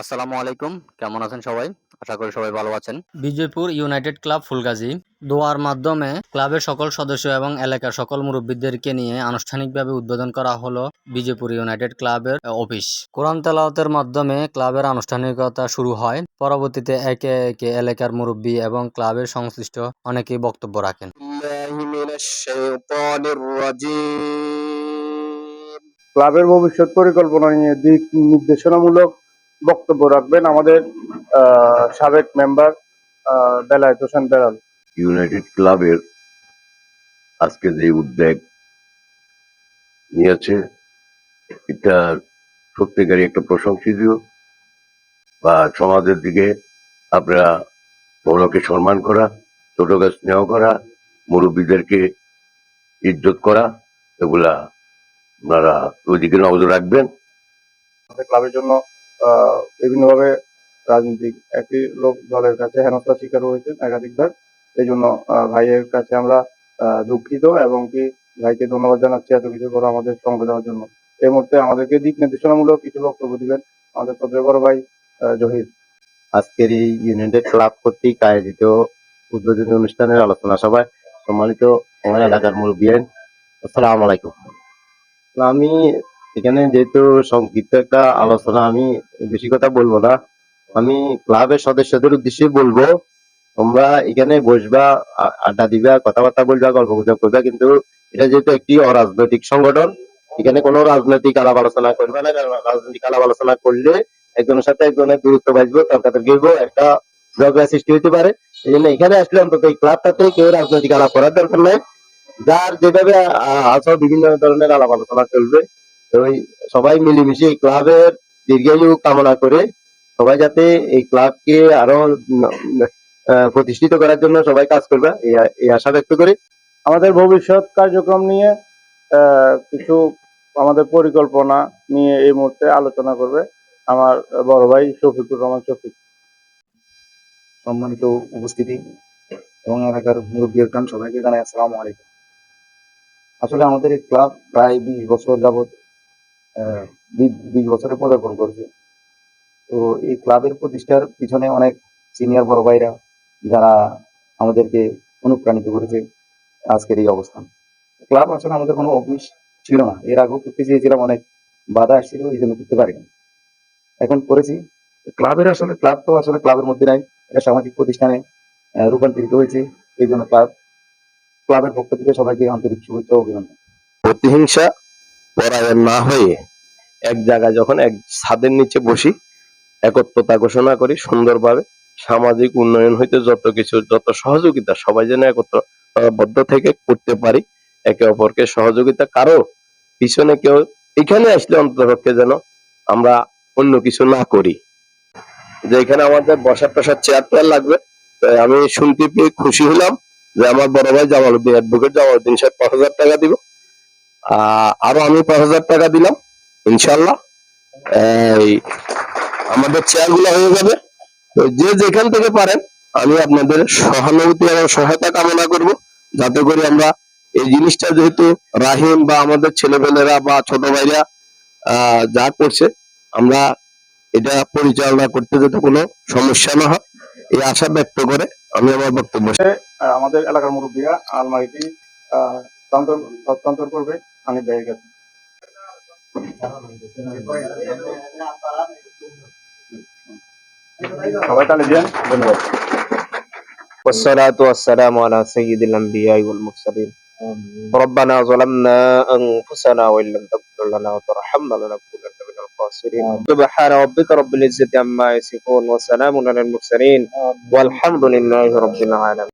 আসসালামু আলাইকুম, কেমন আছেন সবাই? আশা করি সবাই ভালো আছেন। বিজয়পুর ইউনাইটেড ক্লাব ফুলগাজী দোয়ার মাধ্যমে ক্লাবের সকল সদস্য এবং এলাকার সকল মুরব্বীদেরকে নিয়ে আনুষ্ঠানিকভাবে উদ্বোধন করা হলো বিজয়পুর ইউনাইটেড ক্লাবের অফিস। কোরআন তেলাওয়াতের মাধ্যমে ক্লাবের আনুষ্ঠানিকতা শুরু হয়। পরবর্তীতে একে একে এলাকার মুরব্বী এবং ক্লাবের সংশ্লিষ্ট অনেকেই বক্তব্য রাখেন। ক্লাবের ভবিষ্যৎ পরিকল্পনা নিয়ে দিক নির্দেশনামূলক বক্তব্য রাখবেন আমাদের সাবেক মেম্বার বেলায়েত হোসেন বেলাল। ইউনাইটেড ক্লাবের আজকে যে উদ্যোগ নিয়েছে এটা সত্যিকারই একটা প্রশংসনীয়, বা সমাজের দিকে আপনারা বড়কে সম্মান করা, ছোটকে স্নেহ করা, মুরব্বীদেরকে ইজ্জত করা, এগুলা আপনারা ওইদিকে নজর রাখবেন। আমাদের ক্লাবের জন্য বিভিন্নভাবে রাজনৈতিক একটি লোক দলের কাছে হেনস্থার শিকার হয়েছেন একাধিকবার। এই জন্য ভাইয়ের কাছে আমরা দুঃখিত এবং কি ভাইকে ধন্যবাদ জানাচ্ছি এত কিছু করে আমাদের সঙ্গ দেওয়ার জন্য। এই মুহূর্তে আমাদেরকে দিক নির্দেশনামূলক কিছু বক্তব্য দিবেন আমাদের সদর বড় ভাই জহির। আজকের এই ইউনাইটেড ক্লাব কর্তৃক আয়োজিত উদ্বোধনী অনুষ্ঠানের আলোচনা সভায় সম্মানিত আমার এলাকার মুরব্বিয়ান, আসসালামু আলাইকুম। আমি এখানে যেহেতু সংক্ষিপ্ত একটা আলোচনা, আমি বেশি কথা বলবো না। আমি ক্লাবের সদস্যদের উদ্দেশ্যে বলবো, তোমরা এখানে বসবা, আড্ডা দিবা, কথাবার্তা বলবা, গল্প গুজব করবা, কিন্তু এটা যেহেতু একটি অরাজনৈতিক সংগঠন, এখানে কোনো রাজনৈতিক আলাপ আলোচনা করবে না। রাজনৈতিক আলাপ আলোচনা করলে একজনের সাথে একজনের দূরত্ব বাঁচবো, তর্কাতর্কি হইব, একটা ঝগড়া সৃষ্টি হতে পারে। এই জন্য এখানে আসলে অন্তত এই ক্লাবটাতে কেউ রাজনৈতিক আলাপ করার দরকার নাই। যার যেভাবে আসো বিভিন্ন ধরনের আলাপ আলোচনা চলবে। ওই সবাই মিলেমিশে এই ক্লাবের দীর্ঘায়ু কামনা করে সবাই যাতে এই ক্লাবকে আরো প্রতিষ্ঠিত করার জন্য সবাই কাজ করবে এই আশা ব্যক্ত করি। আমাদের ভবিষ্যৎ কার্যক্রম নিয়ে কিছু আমাদের পরিকল্পনা নিয়ে এই মুহূর্তে আলোচনা করবে আমার বড় ভাই শফিকুর রহমান শফিক। সম্মানিত উপস্থিতি এবং এলাকার মুরব্বীর গ্রাম সবাইকে জানাই আসসালামু আলাইকুম। আসলে আমাদের এই ক্লাব প্রায় 20 বছর যাবৎ 20 বছরে পদার্পণ করেছে। তো এই ক্লাবের প্রতিষ্ঠার পিছনে অনেক সিনিয়র বড় ভাইরা যারা আমাদেরকে অনুপ্রাণিত করেছে আজকের এই অবস্থান। ক্লাব আসলে আমাদের কোনো অফিস ছিল না, এর আগেও করতে চেয়েছিলাম, অনেক বাধা আসছিল, এই জন্য করতে পারিনি। এখন করেছি। ক্লাবের আসলে ক্লাব তো আসলে ক্লাবের মধ্যে নাই, এটা সামাজিক প্রতিষ্ঠানে রূপান্তরিত হয়েছে। এই জন্য ক্লাবের পক্ষ থেকে সবাইকে আন্তরিক শুভেচ্ছা ও অভিনন্দন। প্রতিহিংসা পরায়ণ না হয়ে এক জায়গায় যখন এক ছাদের নিচে বসি, একত্রতা ঘোষণা করি সুন্দরভাবে, সামাজিক উন্নয়ন হইতে যত কিছু, যত সহযোগিতা সবাই যেন একত্রবদ্ধ থেকে করতে পারি, একে অপরকে সহযোগিতা, কারো পিছনে কেউ এখানে আসলে অন্ততপক্ষে যেন আমরা অন্য কিছু না করি। যে এখানে আমাদের বসার টসার চেয়ার টেয়ার লাগবে, আমি শুনতে পেয়ে খুশি হলাম যে আমার বড় ভাই জামালউদ্দিন, অ্যাডভোকেট জামালউদ্দিন সাহেব 5,000 টাকা দিব। আরো আমি 5,000 টাকা দিলাম। ইনশাল্লাহ আমাদের চেয়ার গুলো হয়ে যাবে। যে যেখান থেকে পারেন আমি আপনাদের সহানুভূতি এবং সহায়তা কামনা করব, যাতে করে আমরা এই জিনিসটা, যেহেতু রাহিম বা আমাদের ছেলেপেলেরা বা ছোট ভাইরা যা করছে, আমরা এটা পরিচালনা করতে যাতে কোনো সমস্যা না হয়, এই আশা ব্যক্ত করে আমি আমার বক্তব্য। আমাদের এলাকার মুরব্বীরা আলমারিটি হস্তান্তর করবে হানিফ ভাইয়ের কাছে। সবাই তাহলে দেন, ধন্যবাদ। والصلاة والسلام على سيد الأنبياء والمرسلين. ربنا ظلمنا أنفسنا وإن لم تغفر لنا وترحمنا لنكونن من الخاسرين. سبحان ربك رب العزة عما يصفون وسلام على المرسلين والحمد لله رب العالمين.